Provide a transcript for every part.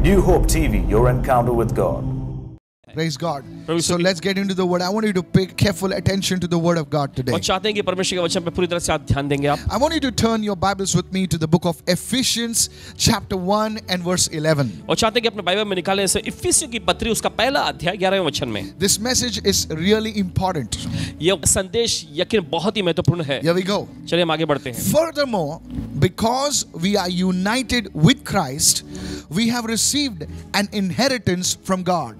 New Hope TV, your encounter with God. Praise God. So let's get into the word. I want you to pay careful attention to the word of God today. और चाहते हैं कि परमेश्वर के वचन पे पूरी तरह से आप ध्यान देंगे आप. I want you to turn your Bibles with me to the book of Ephesians chapter 1 and verse 11. और चाहते हैं कि अपने बाइबल में निकालें इसे इफिसियों की पत्री उसका पहला अध्याय 11वें वचन में. This message is really important. ये संदेश यकीन बहुत ही महत्वपूर्ण है. Here we go. चलिए हम आगे बढ़ते हैं. Furthermore, because we are united with Christ, we have received an inheritance from God.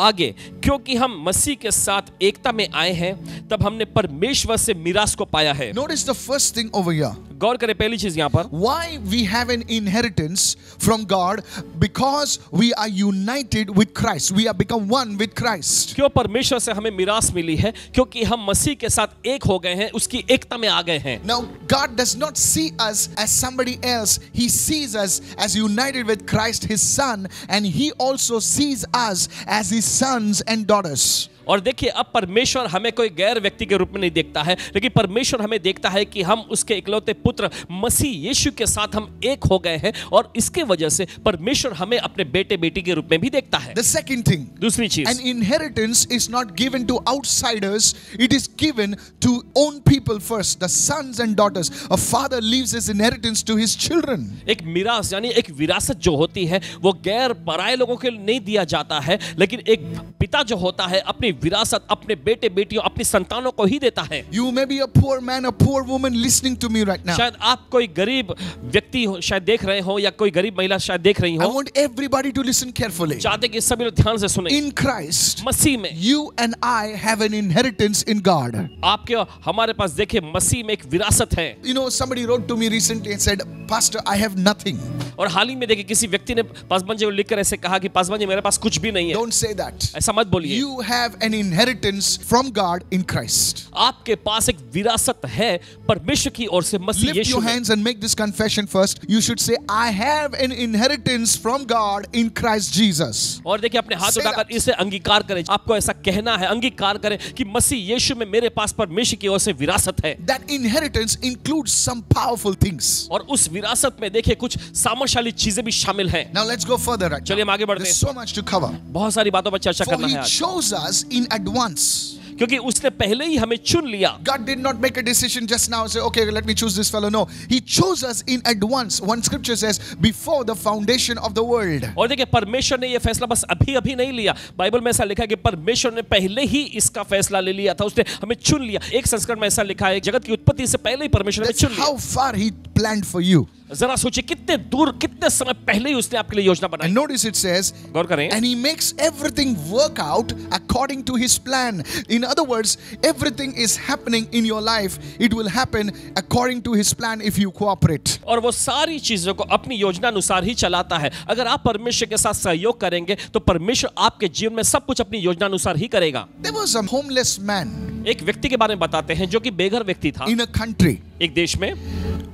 आगे, क्योंकि हम मसीह के साथ एकता में आए हैं, तब हमने परमेश्वर से मिरास को पाया है. Notice the first thing over here. गौर करें पहली चीज यहाँ पर. Why we have an inheritance from God? Because we are united with Christ. We have become one with Christ. क्यों परमेश्वर से हमें मिरास मिली है? क्योंकि हम मसीह के साथ एक हो गए हैं, उसकी एकता में आ गए हैं. Now, God does not see us as somebody else. He sees us as united with Christ, His Son, and He also sees us as His sons and daughters. और देखिए, अब परमेश्वर हमें कोई गैर व्यक्ति के रूप में नहीं देखता है, लेकिन परमेश्वर हमें देखता है कि हम उसके इकलौते पुत्र मसीह यीशु के साथ हम एक हो गए हैं, और इसके वजह से परमेश्वर हमें अपने बेटे बेटी के रूप में भी देखता है. The second thing, दूसरी चीज, an inheritance is not given to outsiders, it is given to own people first, the sons and daughters. A father leaves his inheritance to his children. एक मिरास यानी एक विरासत जो होती है वो गैर पराये लोगों के लिए नहीं दिया जाता है, लेकिन एक पिता जो होता है अपनी विरासत अपने बेटे बेटियों अपनी संतानों को ही देता है. You may be a poor man, a poor woman listening to me right now. शायद आप कोई गरीब व्यक्ति हो, शायद देख रहे हो, या कोई गरीब महिला शायद देख रही I हो. want everybody to listen carefully. चाहते कि सभी लोग ध्यान से सुने. In Christ, मसीह में you and I have an inheritance in God. आपके हमारे पास देखिए मसीह में एक विरासत है. You know, somebody wrote to me recently and said, Pastor, I have nothing. और हाल ही में देखिए किसी व्यक्ति ने पासवान जी को लिखकर ऐसे कहा कि पासवान जी मेरे पास कुछ भी नहीं है. Don't say that. ऐसा मत बोलिए. You have an inheritance from God in Christ. आपके पास एक विरासत है परमेश्वर की ओर से मसीह Lift यीशु your में. hands and make this confession first. You should say, I have an inheritance from God in Christ Jesus. और देखिए अपने हाथ Say उठाकर that. इसे अंगीकार करें. आपको ऐसा कहना है, अंगीकार करें कि मसीह यीशु में मेरे पास परमेश्वर की ओर से विरासत है. That inheritance includes some powerful things. और उस विरासत में देखिए कुछ सामर्थ्यशाली चीजें भी शामिल हैं. Now let's go further right चलिए हम now. आगे बढ़ते There's हैं. so much to cover. बहुत सारी बातों पर चर्चा For करना He है आज, chose us in advance. क्योंकि उसने पहले ही हमें चुन लिया. God did not make a decision just now and say, okay, let me choose this fellow. No, He chose us in advance. One scripture says, before the foundation of the world. और देखिए परमेश्वर ने ये फैसला बस अभी अभी नहीं लिया. बाइबल में ऐसा लिखा है कि परमेश्वर ने पहले ही इसका फैसला ले लिया था. उसने हमें चुन लिया. एक संस्करण में ऐसा लिखा है, जगत की उत्पत्ति से पहले ही परमेश्वर ने हमें That's चुन लिया. how far He planned for you. जरा सोचिए कितने दूर कितने समय पहले ही उसने आपके लिए योजना बनाई. And notice it says, गौर करें. and He makes everything work out according to His plan. In other words, everything is happening in your life. It will happen according to His plan if you cooperate. और वो सारी चीजों को अपनी योजना अनुसार ही चलाता है. अगर आप परमेश्वर के साथ सहयोग करेंगे तो परमेश्वर आपके जीवन में सब कुछ अपनी योजना अनुसार ही करेगा. There was a homeless man एक व्यक्ति के बारे में बताते हैं जो कि बेघर व्यक्ति था. in a country. एक देश में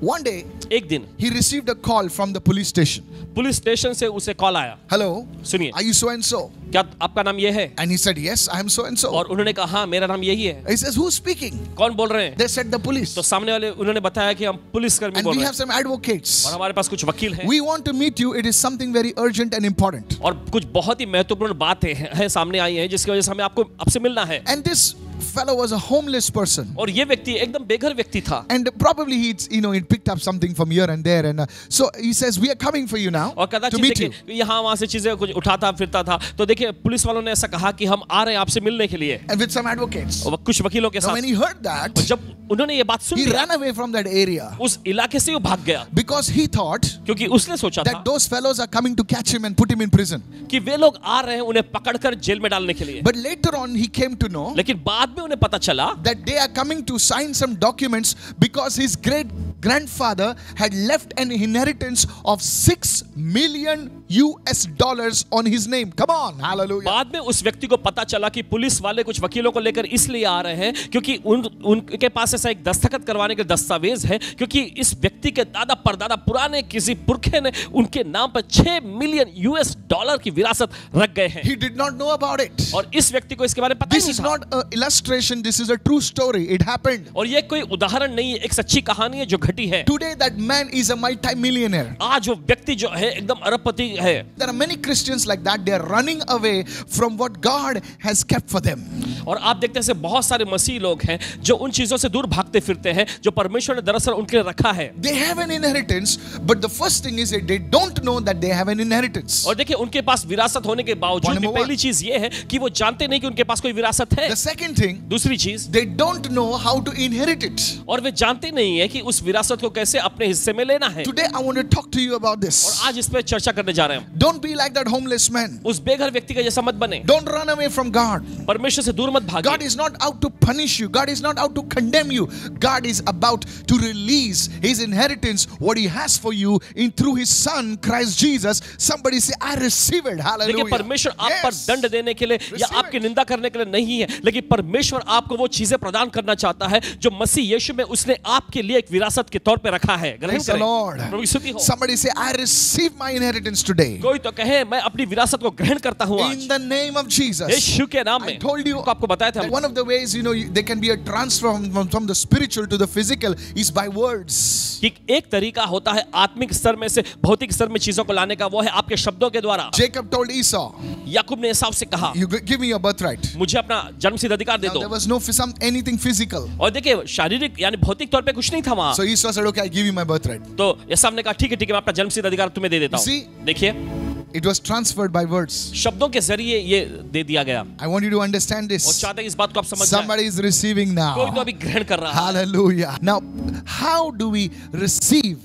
One day, एक दिन he received a call from the police station. Police station से उसे कॉल आया. Hello, सुनिए, are you so and so? क्या आपका नाम ये है? And he said, yes, I am so and so. और उन्होंने कहा हाँ मेरा नाम यही है. He says, who's speaking? कौन बोल रहे हैं? They said the police. तो सामने वाले उन्होंने बताया कि हम पुलिस कर्मी And बोल we रहे have हैं some advocates. और हमारे पास कुछ वकील हैं We want to meet you. It is something very urgent and important. और कुछ बहुत ही महत्वपूर्ण बातें हैं सामने आई हैं जिसकी वजह से हमें आपसे मिलना है. And this fellow was a homeless person. और ये व्यक्ति एकदम बेघर व्यक्ति था. And probably he picked up something from here and there. And so he says, we are coming for you now और to कदाचित meet you. देखिए यहाँ वहां से चीजें कुछ उठाता फिरता था. तो देखिए पुलिस वालों ने ऐसा कहा कि हम आ रहे हैं आपसे मिलने के लिए And with some advocates. और कुछ वकीलों के Now when साथ. he heard that, जब उन्होंने ये बात सुन he Lee ran away from that area उस इलाके से वो भाग गया because he thought क्योंकि उसने सोचा था that those fellows are coming to catch him and put him in prison. कि वे लोग आ रहे हैं उन्हें पकड़कर जेल में डालने के लिए. But later on he came to know लेकिन बाद में उन्हें पता चला that they are coming to sign some documents because his great grandfather had left an inheritance of $6 million on his name. Come on, hallelujah. बाद में उस व्यक्ति को पता चला कि पुलिस वाले कुछ वकीलों को लेकर इसलिए आ रहे हैं क्योंकि उनके पास ऐसा एक दस्तखत करवाने के दस्तावेज है क्योंकि इस व्यक्ति के दादा परदादा पुराने किसी पुरखे ने उनके नाम पर $6 मिलियन की विरासत रख गए हैं. He did not know about it. और इस व्यक्ति को इसके बारे में पता ही This नहीं is था. not an illustration, this is a true story. It happened. और ये कोई उदाहरण नहीं है, एक सच्ची कहानी है जो घटी है. Today that man is a multi-millionaire. आज वो व्यक्ति जो है एकदम अरबपति है। There are many Christians like that. They are running away from what God has kept for them. और आप देखते हैं ऐसे बहुत सारे मसीह लोग हैं जो उन चीजों से दूर भागते फिरते हैं जो परमेश्वर ने दरअसल उनके लिए रखा है। They have an inheritance, but the first thing is that they don't know that they have an inheritance. और देखिए उनके पास विरासत होने के बावजूद भी पहली चीज ये है कि वो जानते नहीं कि उनके पास कोई विरासत है। The second thing, दूसरी चीज, they don't know how to inherit it. और वे जानते नहीं है कि उस विरासत को कैसे अपने हिस्से में लेना है। Today I want to talk to you about this. और आज इस पे चर्चा करने जा रहे हैं। Don't be like that homeless man. उस बेघर व्यक्ति का जैसा मत बने। Don't run away from God. परमेश्वर से दूर मत भागिए। God is not out to punish you. God is not out to condemn you. God is about to release His inheritance, what He has for you, in through His Son Christ Jesus. Somebody say, I receive it. Hallelujah. देखिए परमेश्वर आप पर दंड देने के लिए या आपकी निंदा करने के लिए नहीं है, लेकिन परमेश्वर आपको वो चीजें प्रदान करना चाहता है जो मसीह यीशु में उसने आपके लिए एक विरासत के तौर पे रखा है। ग्रहण Praise the करें। Lord. प्रभु की स्तुति हो। Somebody say, I receive my inheritance today. कोई तो कहे मैं अपनी विरासत को ग्रहण करता हूँ आज। In the name of Jesus. यीशु के नाम I में। told you आपको बताया था। one of the ways, there can be a transfer from the spiritual to the physical is by words. कि एक तरीका होता है आत्मिक स्तर में से भौतिक स्तर में चीजों को लाने का, वो है आपके शब्दों के द्वारा। Jacob told Esau, याकूब ने एसाव से कहा, you give me your birthright. मुझे अपना जन्मसिद्ध अधिकार दे Now, दो। there was no anything physical. और देखिए शारीरिक यानी भौतिक तौर पे कुछ नहीं था वहां। So Esau said, okay, I give you my birthright. तो एसाव ने कहा ठीक है मैं अपना जन्मसिद्ध अधिकार तुम्हें दे देता हूँ। See? देखिए It was transferred by words. शब्दों के जरिए ये दे दिया गया। I want you to understand और this. चाहते हैं इस बात को आप समझ जाएं। Somebody is receiving कोई तो now. अभी ग्रहण कर रहा है। Hallelujah. Now, how do we receive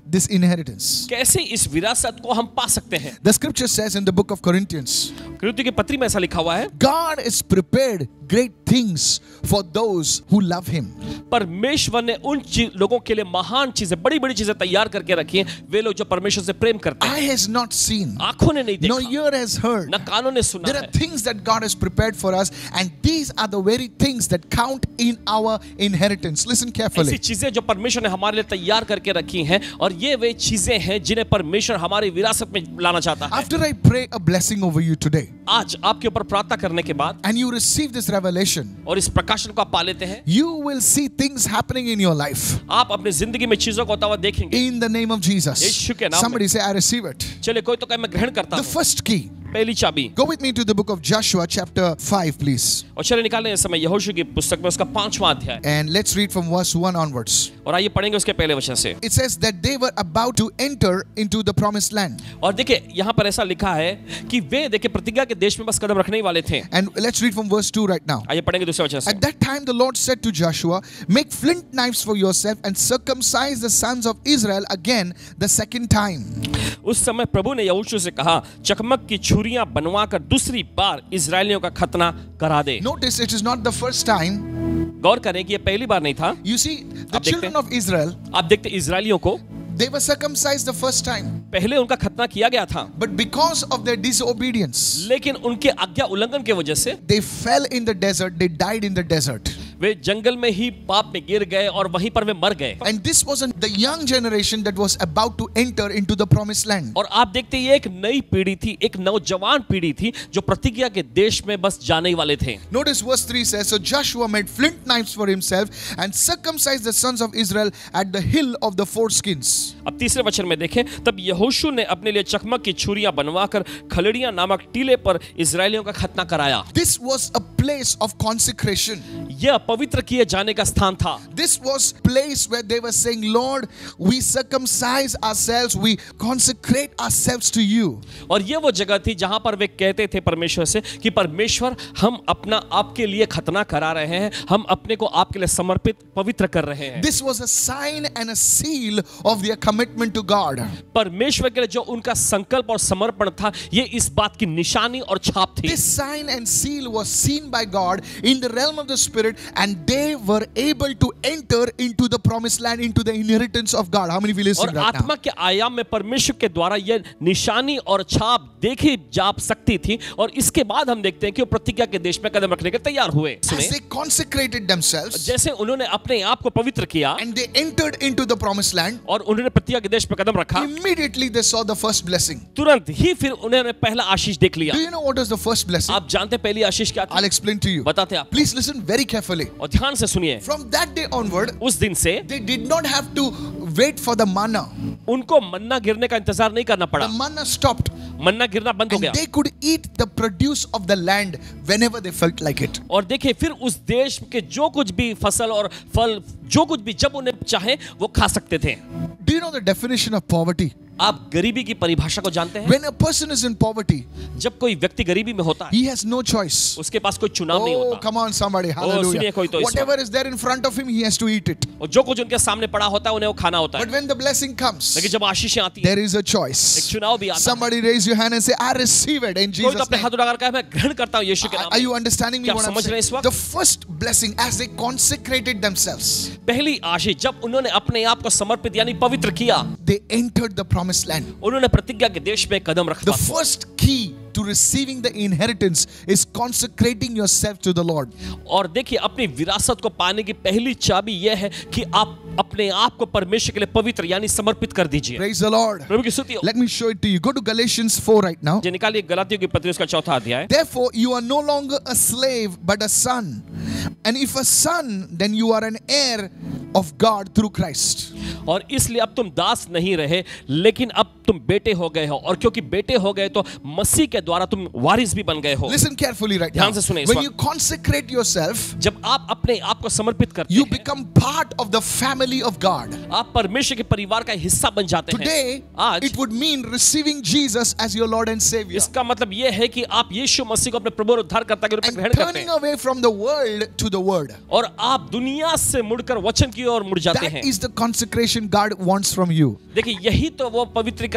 this inheritance? कैसे इस विरासत को हम पा सकते हैं? The scripture says in the book of Corinthians, कुरिन्थियों की पत्री में ऐसा लिखा हुआ है, God is prepared great things for those who love Him. परमेश्वर ने उन लोगों के लिए महान चीजें, बड़ी-बड़ी चीजें तैयार करके रखी हैं, वे लोग जो परमेश्वर से प्रेम करते Eye हैं। has not seen, आंखों ने नहीं no देखा, ear has heard. न कानों ने सुना There are है। things that God has prepared for us, and these are the very things that count in our inheritance. Listen ऐसी carefully. चीजें जो परमेश्वर ने हमारे लिए तैयार करके रखी हैं, और ये वे चीजें हैं जिन्हें परमेश्वर हमारी विरासत में लाना चाहता है। After I pray a blessing over you today, आज आपके ऊपर प्रार्थना करने के बाद and you receive this revelation, और इस प्रकाशन को आप पा लेते हैं, you will see things happening in your life. आप अपनी जिंदगी में चीजों को होता हुआ देखेंगे। In the name of Jesus. यीशु के नाम में। Somebody say, I receive it. चलिए कोई तो कहे मैं ग्रहण करता The हूँ। first key. पहली चाबी। Go with me to the book of Joshua, chapter 5, please. और चलिए निकालें इस समय यहोशू की पुस्तक में उसका 5वां अध्याय, And let's read from verse 1 onwards. और आइए पढ़ेंगे उसके पहले वचन से। It says that they were about to enter into the promised land. और देखिए यहाँ पर ऐसा लिखा है कि वे देखिए प्रतिज्ञा के देश में बस कदम रखने ही वाले थे। And let's read from verse 2 right now. आइए पढ़ेंगे दूसरे वचन से। At that time, the Lord said to Joshua, make flint knives for yourself and circumcise the sons of Israel again the second time. उस समय प्रभु ने यहोशू से कहा, चकमक की छुरियां बनवाकर दूसरी बार इजरायलियों का खतना करा दे। Notice it is not the first time. गौर करें कि ये पहली बार नहीं था। You see, the आप देखते children हैं। of Israel, आप देखते इजरायलियों को they were circumcised the first time. पहले उनका खतना किया गया था, But because of their disobedience, लेकिन उनके आज्ञा उल्लंघन की वजह से they fell in the desert, they died in the desert. वे जंगल में ही पाप में गिर गए और वहीं पर वे मर गए। And this wasn't the young generation that was about to enter into the promised land. और आप देखते ये एक नई पीढ़ी थी, एक नौजवान पीढ़ी थी जो प्रतिज्ञा के देश में बस जाने ही वाले थे। Notice verse 3 says, so Joshua made flint knives for himself and circumcised the sons of Israel at the hill of the foreskins. अब तीसरे वचन में देखें, तब यहोशू ने अपने लिए चकमक की छुरियां बनवाकर खलड़ियां नामक टीले पर इजरायलियों का खतना कराया। This was a place of consecration. यह पवित्र किए जाने का स्थान था। This was place where they were saying, Lord, we circumcise ourselves, we consecrate ourselves to you. और ये वो जगह थी जहां पर वे कहते थे परमेश्वर से कि परमेश्वर हम अपना आपके लिए खतना करा रहे हैं, हम अपने को आपके लिए समर्पित पवित्र कर रहे हैं। This was a sign and a seal of their commitment to God. परमेश्वर के लिए जो उनका संकल्प और समर्पण था, ये इस बात की निशानी और छाप थी। This sign and seal was seen by God in the realm of the spirit, and they were able to enter into the promised land, into the inheritance of God. How many of you listening और right now? आत्मा के आयाम में परमेश्वर के द्वारा यह निशानी और छाप देखी जा सकती थी, और इसके बाद हम देखते हैं कि वो प्रतिज्ञा के देश में कदम रखने के तैयार हुए। As they consecrated themselves जैसे उन्होंने अपने आप को पवित्र किया and they entered into the promised land, और उन्होंने प्रतिज्ञा के देश में कदम रखा, immediately they saw the first blessing. तुरंत ही फिर उन्होंने पहला आशीष देख लिया। Do you know what was the first blessing? आप जानते हैं पहली आशीष क्या थी? I'll explain to you. बताते हैं आप, Please listen very carefully. और ध्यान से सुनिए। From that day onward, उस दिन से they did not have to wait for the manna. उनको मन्ना गिरने का इंतजार नहीं करना The पड़ा, manna stopped. मन्ना गिरना बंद हो And गया। they could eat the produce of the land whenever they felt like it. और देखिए फिर उस देश के जो कुछ भी फसल और फल जो कुछ भी जब उन्हें चाहे वो खा सकते थे। Do you know the definition of poverty? आप गरीबी की परिभाषा को जानते हैं? When a person is in poverty, जब कोई व्यक्ति गरीबी में होता है, he has no choice. उसके पास कोई चुनाव नहीं Oh, होता। come on, somebody. सुनिए Hallelujah. कोई तो इस Whatever is there in front of him, he has to eat it. और जो कुछ उनके सामने पड़ा होता है उन्हें वो खाना होता But है। when the blessing comes, लेकिन जब आशीषें आती हैं, there is a एक choice. चुनाव भी आता है। Somebody raise your hand and say, I receive it in कोई तो Jesus' अपने name. हाथ उठाकर कहे मैं ग्रहण करता हूँ यीशु के नाम Are में। you understanding me क्या what आप I'm समझ रहे हैं saying? इस वक्त? The first blessing as they consecrated themselves, पहली आशीष जब उन्होंने अपने आप को समर्पित यानी पवित्र किया, they entered the promised land. उन्होंने प्रतिज्ञा के देश में कदम रखा। The first key to receiving the inheritance is consecrating yourself to the Lord. और देखिए अपनी विरासत को पाने की पहली चाबी यह है कि आप अपने आप को परमेश्वर के लिए पवित्र यानी समर्पित कर दीजिए। Praise the Lord. प्रभु की स्तुति हो। Let me show it to you. Go to Galatians 4 right now. जो निकालिए गलातियों की पत्री उसका चौथा अध्याय। Therefore, you are no longer a slave, but a son. And if a son, then you are an heir of God through Christ. और इसलिए अब तुम दास नहीं रहे लेकिन अब तुम बेटे हो गए हो, और क्योंकि बेटे हो गए तो मसीह के द्वारा तुम वारिस भी बन गए हो। Listen carefully right now. ध्यान से सुनिए इस When वक्त। you consecrate yourself, जब आप अपने आप को समर्पित करते you हैं, become part of the family of God. आप परमेश्वर के परिवार का हिस्सा बन जाते हैं। Today, आज it would mean receiving Jesus as your Lord and Savior. इसका मतलब यह है कि आप यीशु मसीह को अपने प्रभु और उद्धारकर्ता के रूप में And ग्रहण करते turning हैं, away from the world to the Word. और आप दुनिया से मुड़कर वचन की ओर मुड़ जाते That हैं। is the consecration God wants from you. देखिए यही तो वो पवित्रीकरण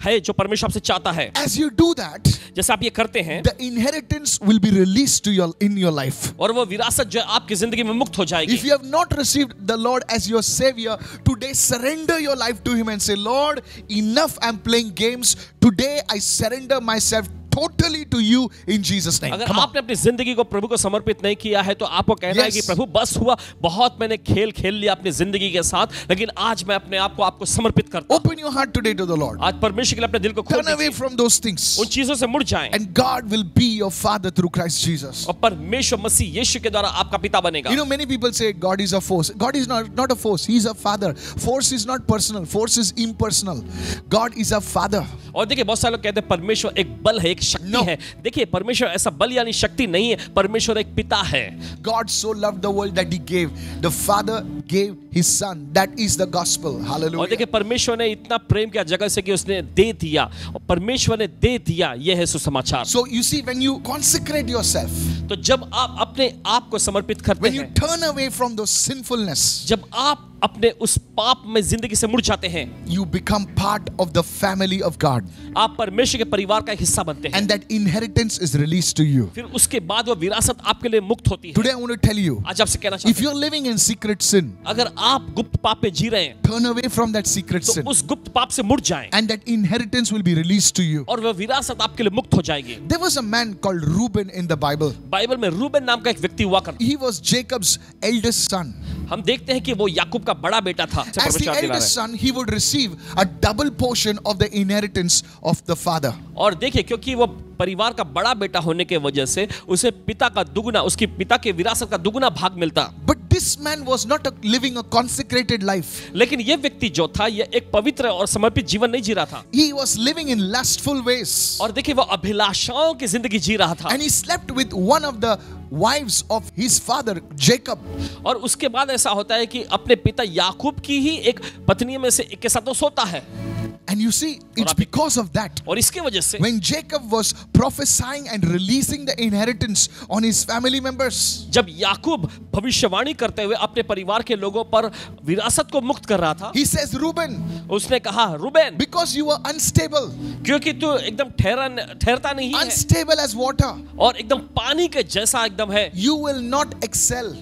है जो परमेश्वर आपसे चाहता है। As you do that, जैसे आप ये करते हैं, the inheritance will be released to you in your life. और वो विरासत जो है आपकी जिंदगी में मुक्त हो जाएगी। If you have not received the Lord as your Savior, today surrender your life to Him and say, Lord, enough I'm playing games. Today I surrender myself totally to you in Jesus' name. अगर Come on. आपने अपनी जिंदगी को प्रभु को समर्पित नहीं किया है तो आपको कहना है Yes. कि प्रभु बस हुआ, बहुत मैंने खेल खेल लिया अपनी जिंदगी के साथ, लेकिन आज मैं अपने आप को आपको समर्पित करता हूं। Open your heart today to the Lord. आज परमेश्वर के लिए अपने दिल को खोल Turn away दीजिए, from those things. उन चीजों से मुड़ जाएं, And God will be your Father through Christ Jesus. और परमेश्वर मसीह यीशु के द्वारा आपका पिता बनेगा। You know, many people say God is a force. God is not a force. He is a father. Force is not personal. Force is impersonal. God is a father. और देखिए बहुत सारे लोग कहते हैं परमेश्वर एक बल है, एक शक्ति No. है। देखिए परमेश्वर ऐसा बल यानी शक्ति नहीं है, परमेश्वर एक पिता है। God so loved the world that He gave. The Father gave His Son. That is the gospel. और Hallelujah. देखिए परमेश्वर ने इतना प्रेम किया जगत से कि उसने दे दिया, और परमेश्वर ने दे दिया, यह है सुसमाचार। So you see, when you consecrate yourself, तो जब आप अपने आप को समर्पित करते when you हैं, turn away from those sinfulness, जब आप अपने उस पाप में जिंदगी से मुड़ जाते हैं, you become part of the family of God. आप परमेश्वर के परिवार का हिस्सा बनते हैं। And that inheritance is released to you. फिर उसके बाद वो विरासत आपके लिए मुक्त होती है। Today I want to tell you, आज आपसे कहना if चाहता you're living in secret sin, हूं, अगर आप गुप्त पाप में जी रहे हैं turn away from that secret तो sin. उस गुप्त पाप से मुड़ जाएं, And that inheritance will be released to you. और वह विरासत आपके लिए मुक्त हो जाएगी। There was a man called Reuben in the Bible. Bible में रूबेन नाम का एक व्यक्ति हुआ करता। He was Jacob's eldest son. हम देखते हैं कि वो याकूब का बड़ा बेटा था। As the eldest son, he would receive a double portion of the inheritance of the father. और देखिए क्योंकि वो परिवार का बड़ा बेटा होने के वजह से उसे पिता का दुगना, उसकी पिता के विरासत का दुगना भाग मिलता। But this man was not living a consecrated life. लेकिन ये व्यक्ति जो था ये एक पवित्र और समर्पित जीवन नहीं जी रहा था, He was living in lustful ways. और देखिए वो अभिलाषाओं की जिंदगी जी रहा था। And he slept with one of the wives of his father, Jacob. और उसके बाद ऐसा होता है कि अपने पिता याकूब की ही एक पत्नी में से एक के साथ वो सोता है। And you see, it's because of that. और इसके वजह से When Jacob was prophesying and releasing the inheritance on his family members, जब याकूब भविष्यवाणी करते हुए अपने परिवार के लोगों पर विरासत को मुक्त कर रहा था, he says, Reuben, उसने कहा Reuben, because you are unstable, क्योंकि तू एकदम ठहरता नहीं है unstable as water, और एकदम पानी के जैसा एकदम है, you will not excel.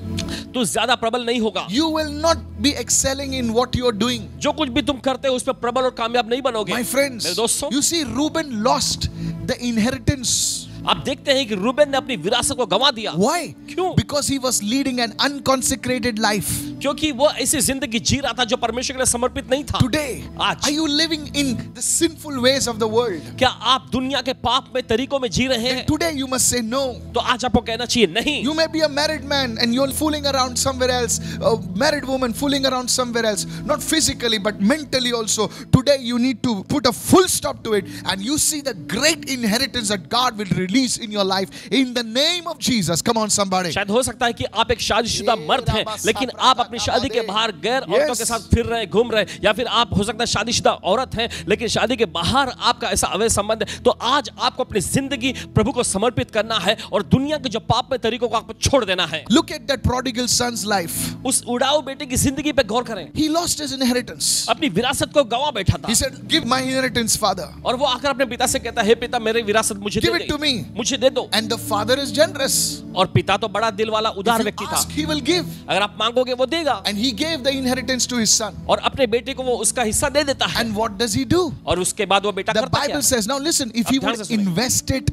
तू ज्यादा प्रबल नहीं होगा। You will not be excelling in what you are doing. जो कुछ भी तुम करते हो उसमें प्रबल और कामयाब नहीं बनोगे। My friends, मेरे दोस्तों, you see, Reuben lost the inheritance. आप देखते हैं कि रूबेन ने अपनी विरासत को गंवा दिया। Why? क्यों? Because he was leading an unconsecrated life. क्योंकि वो ऐसी जिंदगी जी रहा था जो परमेश्वर के लिए समर्पित नहीं था। Today, आज are you living in the sinful ways of the world? क्या आप दुनिया के पाप में तरीकों में जी रहे हैं? Today you must say no. तो आज आपको कहना चाहिए नहीं। You may be a married man and you're fooling around somewhere else, a married woman fooling around somewhere else, not physically but mentally also. Today you need to put a full stop to it, and you see the great inheritance that God will release in your life in the name of Jesus. Come on somebody. शायद हो सकता है कि आप एक शादीशुदा मर्द हैं, लेकिन आप अपनी शादी के बाहर गैर औरतों के साथ फिर रहे, घूम रहे, या फिर आप हो सकता है शादीशुदा औरत हैं लेकिन शादी के बाहर आपका ऐसा अवैध संबंध है। तो आज आपको अपनी जिंदगी प्रभु को समर्पित करना है और दुनिया के जो पाप में तरीकों को आपको छोड़ देना है। Look at that prodigal son's life. उस उड़ाऊ बेटे की जिंदगी पे गौर करें। He lost his inheritance. अपनी विरासत को गंवा बैठा था। He said, "Give my inheritance, Father." और वो आकर अपने पिता से कहता है, हे पिता मेरी विरासत मुझे दे Give it to me. मुझे दे दो। And the father is generous. और पिता तो बड़ा दिल वाला उदार If you व्यक्ति था। ask, he will give. अगर आप मांगोगे वो देगा। And he gave the inheritance to his son. और अपने बेटे को वो उसका हिस्सा दे देता है। And what does he do? और उसके बाद वो बेटा The करता क्या? Bible says, now listen, if अब he ध्यान would से सुनें। invest it,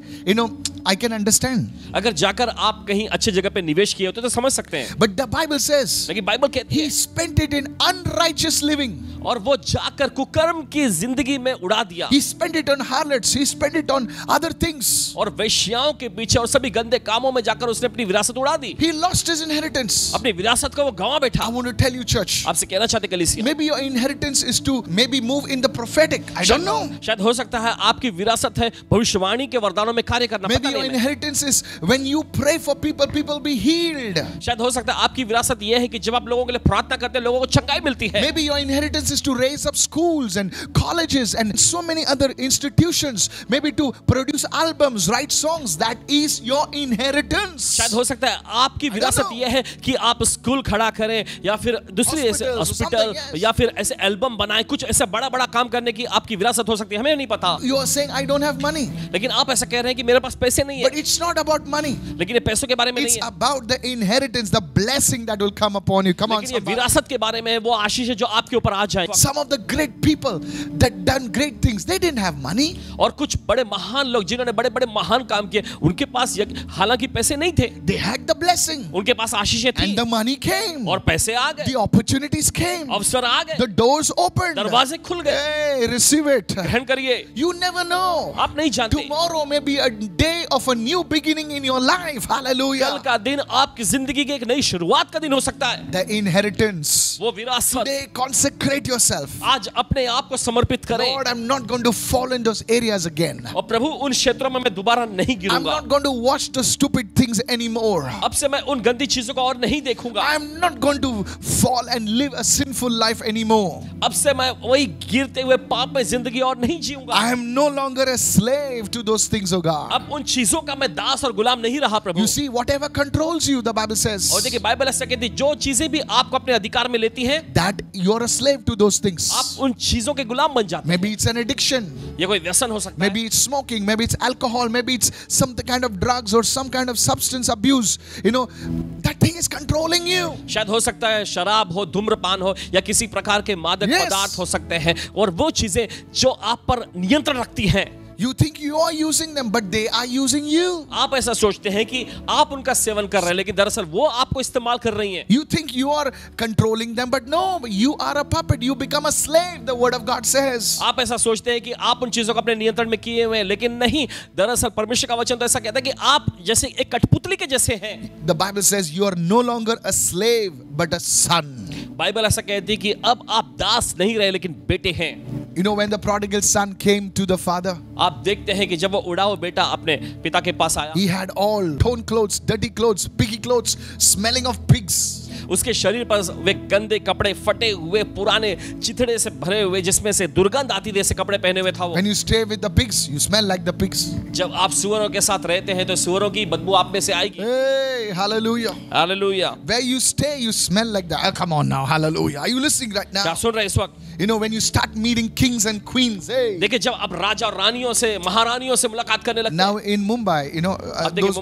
I can understand. अगर जाकर आप कहीं अच्छे जगह पे निवेश किए होते तो समझ सकते हैं। But the Bible says, लेकिन बाइबल कहती he है spent it in unrighteous living. और वो जाकर कुकर्म की जिंदगी में उड़ा दिया। He spent it on harlots. He spent it on other things. और वेश्याओं के पीछे और सभी गंदे कामों में जाकर उसने अपनी विरासत उड़ा दी। He lost his inheritance. अपनी विरासत को वो गंवा बैठा। I want to tell you, church, आपसे कहना चाहते कलीसिया, maybe your inheritance is to maybe move in the prophetic. I don't know. शायद हो सकता है आपकी विरासत है भविष्यवाणी के वरदानों में कार्य करना। Maybe पता your नहीं मैं। inheritance is when you pray for people, people be healed. शायद हो सकता है आपकी विरासत यह है कि जब आप लोगों के लिए प्रार्थना करते हैं लोगों को चंगाई मिलती है। Maybe your inheritance is to raise up schools and colleges and so many other institutions. Maybe to produce albums, write songs. That is your inheritance. शायद हो सकता है आपकी विरासत यह है कि आप स्कूल खड़ा करें या फिर दूसरी ऐसे Hospitals, हॉस्पिटल something, yes. या फिर ऐसे एल्बम बनाएं, कुछ ऐसे बड़ा बड़ा काम करने की आपकी विरासत हो सकती है, हमें नहीं पता। You are saying, I don't have money. लेकिन आप ऐसा कह रहे हैं कि मेरे पास पैसे नहीं है। But it's not about money. लेकिन ये पैसों के बारे में It's नहीं है, about the inheritance, the blessing that will come upon you. Come on, लेकिन ये somebody. विरासत के बारे में है, वो आशीष है जो आपके ऊपर आ जाए। Some of the great people that done great things, they didn't have money. और कुछ बड़े महान लोग जिन्होंने बड़े बड़े महान काम किए, उनके पास हालांकि पैसे नहीं थे, They had the blessing. उनके पास आशीषें थी And the money came. और पैसे आ गए, The opportunities came. अवसर आ गए, The doors opened. दरवाजे खुल गए। Hey, receive it. ग्रहण करिए। You never know. आप नहीं जानते Tomorrow may be a day of a new beginning in your life. कल Hallelujah. का दिन आपकी जिंदगी की एक नई शुरुआत का दिन हो सकता है। The inheritance. वो विरासत, Today, consecrate yourself. आज अपने आप को समर्पित करें। Lord, I'm not going to fall in those areas again. और प्रभु उन क्षेत्रों में मैं दोबारा नहीं I'm गिरूंगा। not going to watch the stupid things anymore. अब से मैं उन गंदी चीजों को और नहीं देखूंगा। I'm not going to fall and live a sinful life anymore. अब से मैं वही गिरते हुए पाप में जिंदगी और नहीं जीऊंगा। I am no longer a slave to those things, oh God. अब उन चीजों का मैं दास और गुलाम नहीं रहा प्रभु। You see, whatever controls you, the Bible says, और देखिए बाइबल ऐसा कहती है, जो चीजें भी आपको अपने अधिकार में लेती हैं, that you're a slave to those things. आप उन चीजों के गुलाम बन जाते हैं। Maybe it's an addiction. ये कोई व्यसन हो सकता है, Maybe it's smoking. Maybe it's alcohol. Maybe it's some kind of drugs or some kind of substance abuse. That thing is controlling you. शायद हो सकता है शराब हो, धूम्रपान हो या किसी प्रकार के मादक Yes. पदार्थ हो सकते हैं, और वो चीजें जो आप पर नियंत्रण रखती हैं। You think you are using them, but they are using you. आप ऐसा सोचते हैं कि आप उनका सेवन कर रहे हैं, लेकिन दरअसल वो आपको इस्तेमाल कर रही हैं। You think you are controlling them, but no, you are a puppet. You become a slave, the word of God says. आप ऐसा सोचते हैं कि आप उन चीजों को अपने नियंत्रण में किए हुए हैं, लेकिन नहीं, दरअसल परमेश्वर का वचन तो ऐसा कहता है कि आप जैसे एक कठपुतली के जैसे हैं। The Bible says you are no longer a slave, but a son. Bible ऐसा कहती है कि अब आप दास नहीं रहे लेकिन बेटे हैं। When the prodigal son came to the father, आप देखते हैं कि जब वो उड़ाऊ बेटा अपने पिता के पास आया, he had all torn clothes, dirty clothes, piggy clothes, smelling of pigs. उसके शरीर पर वे गंदे कपड़े, फटे हुए पुराने चिथड़े से भरे हुए, जिसमें से दुर्गंध आती थी, ऐसे कपड़े पहने हुए था वो। When you stay with the pigs, you smell like the pigs. जब आप सुअरों के साथ रहते हैं तो सुअरों की बदबू आप में से आएगी। Hey, hallelujah. Hallelujah. Where you stay, you smell like that. Oh, come on now, hallelujah. Are you listening right क्या now? सुन रहे हैं इस वक्त? When you start meeting kings and queens, hey. देखिए जब आप राजा और रानियों से, महारानियों से मुलाकात करने लगते Now हैं, in Mumbai,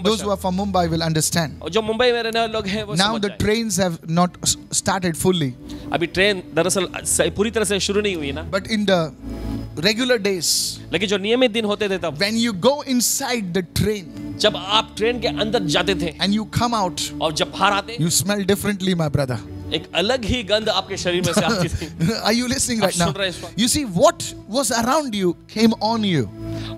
those who are from Mumbai will understand. और जो मुंबई में रहने वाले लोग हैं वो Now समझ the जाएंगे। trains have not started fully, अभी ट्रेन दरअसल पूरी तरह से शुरू नहीं हुई ना, but in the regular days, लेकिन जो नियमित दिन होते थे तब, when you go inside the train जब आप ट्रेन के अंदर जाते थे and you come out, और जब बाहर आते, you smell differently, my brother. एक अलग ही गंध आपके शरीर में से आती थी। Are you listening right now? सुन रहे हैं इस वक्त? You see, what was around you came on you.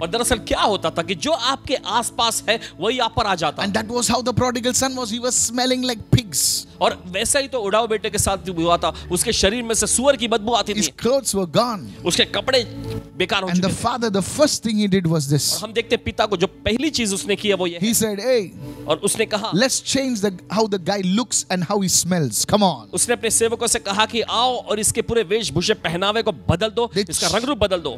और दरअसल क्या होता था कि जो आपके आसपास है वही आप पर आ जाता। And that was how the prodigal son was. He was smelling like pigs. और वैसा ही तो उड़ाऊ बेटे के साथ हुआ था, उसके शरीर में से सूअर की बदबू आती His थी, clothes were gone. उसके कपड़े बेकार हो And the चुके थे। father, the first thing he did was और this. हम देखते हैं पिता को जो पहली चीज उसने की है वो ये है। He said, hey, और उसने कहा, let's change how the guy looks and how he smells. Come on. उसने अपने सेवकों से कहा कि आओ और इसके पूरे वेशभूषे पहनावे को बदल दो, इसका रंग रूप बदल दो।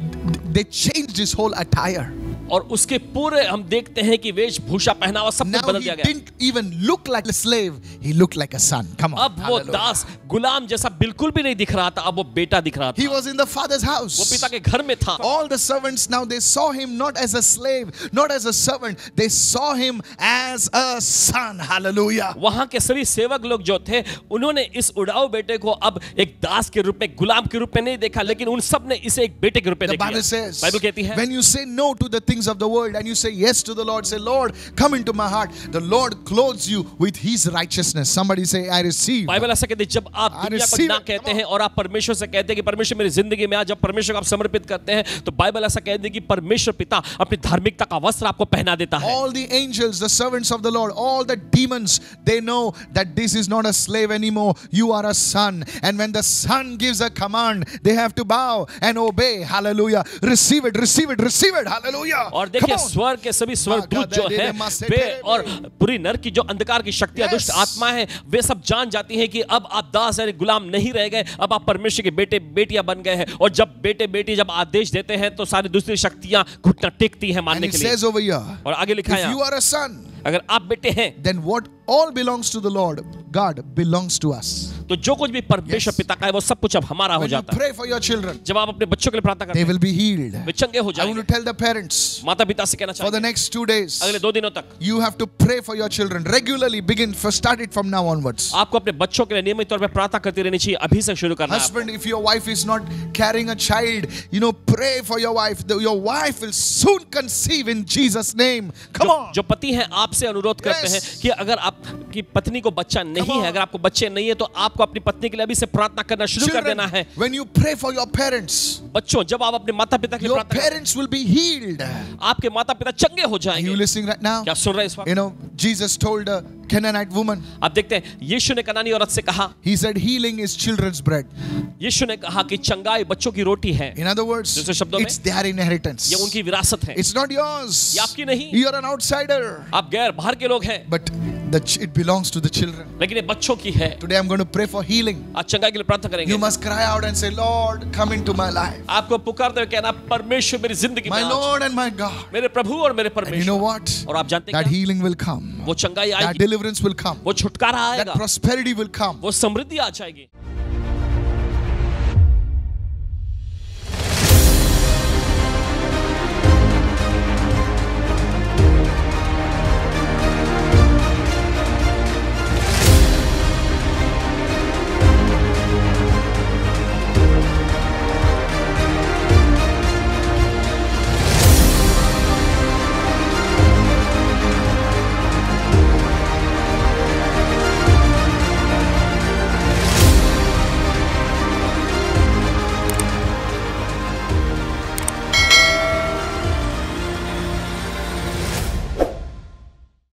They changed his whole attire. और उसके पूरे हम देखते हैं कि वेशभूषा पहनावा सब कुछ Now बदल he दिया गया। didn't even look like a slave. He looked like a son. Come on. अब वो Hallelujah. दास गुलाम जैसा बिल्कुल भी नहीं दिख रहा था, अब वो बेटा दिख रहा था। He was in the father's वो house. पिता के घर में था। All the servants now, they saw him not as a slave, not as a servant. They saw him as a son. Hallelujah. वहां के सभी सेवक लोग जो थे उन्होंने इस उड़ाऊ बेटे को अब एक दास के रूप में, गुलाम के रूप में नहीं देखा, लेकिन उन सब ने इसे एक बेटे के रूप में The देखा। Bible says, बाइबल कहती है, when you say no to the things of the world and you say yes to the Lord, say, Lord, come into my heart. The Lord clothes you with his righteousness. Somebody say, I receive. Bible ऐसा कहती है, जब आप I दुनिया को receive ना it. कहते Come on. हैं और आप परमेश्वर से कहते हैं कि परमेश्वर मेरी जिंदगी में आ, जब परमेश्वर को आप समर्पित करते हैं तो बाइबल ऐसा कहती है कि परमेश्वर पिता अपनी धार्मिकता का वस्त्र आपको पहना देता है। All the angels, the servants of the Lord, all the demons, they know that this is not a slave anymore. You are a son. And when the son gives a command, they have to bow and obey. Hallelujah. Receive it, receive it, receive it. Hallelujah. और Come देखिए on. स्वर्ग के सभी स्वर्गदूत जो है वे और बुरी नर की जो अंधकार की शक्तियां, दुष्ट आत्मा है, वे सब जान जाती हैं कि अब आप दास यानी गुलाम नहीं रह गए, अब आप परमेश्वर के बेटे बेटियां बन गए हैं। और जब बेटे बेटी जब आदेश देते हैं तो सारी दूसरी शक्तियां घुटना टेकती हैं And मानने it के लिए। says over here, और आगे लिखा if है, you are a son, अगर आप बेटे हैं then what all belongs to the Lord, God belongs to us. तो जो कुछ भी परमेश्वर पिता का है वो सब कुछ अब हमारा हो When you जाता है। pray for your children, जब आप अपने बच्चों के लिए प्रार्थना करते they हैं will be healed. वे चंगे हो I want to जाएंगे। tell the parents, माता पिता से कहना for the चाहिए next 2 days, अगले 2 दिनों तक you have to pray for your children regularly. Start it from now onwards. आपको अपने बच्चों के लिए नियमित तौर पर प्रार्थना करती रहनी चाहिए, अभी से शुरू करना है। Husband, if your wife is not carrying a child, pray for your wife. Your wife will soon conceive in Jesus' name. Come on. जो पति हैं आपसे अनुरोध करते हैं कि अगर आपकी पत्नी को बच्चा नहीं है, अगर आपको बच्चे नहीं है तो आपको अपनी पत्नी के लिए अभी से प्रार्थना करना शुरू कर देना है। when you pray for your parents, बच्चों जब आप अपने माता पिता के लिए your प्रार्थना करते parents will be healed. हैं, आपके माता पिता चंगे हो Are you जाएंगे। listening right now? क्या सुन रहे हैं इस वक्त? Jesus told a Canaanite woman, आप देखते हैं यीशु ने कनानी औरत से कहा, he said healing is children's bread. यीशु ने कहा कि चंगाई बच्चों की रोटी है। In other words, दूसरे शब्दों में, it's their inheritance. ये उनकी विरासत है, It's not yours. ये आपकी नहीं। You're an outsider. आप गैर बाहर के लोग हैं, But it belongs to the children. लेकिन ये बच्चों की है। Today I'm going to pray for healing. आज चंगाई के लिए प्रार्थना करेंगे। You must cry out and say, Lord, come into my life. आपको पुकारते हुए कहना, परमेश्वर मेरी जिंदगी में My uh, Lord and my God. मेरे प्रभु और मेरे And you know परमेश्वर। what? और आप जानते हैं That क्या? healing will come. वो चंगाई That आएगी, deliverance will come. वो छुटकारा That आएगा, prosperity will come. वो समृद्धि आ जाएगी।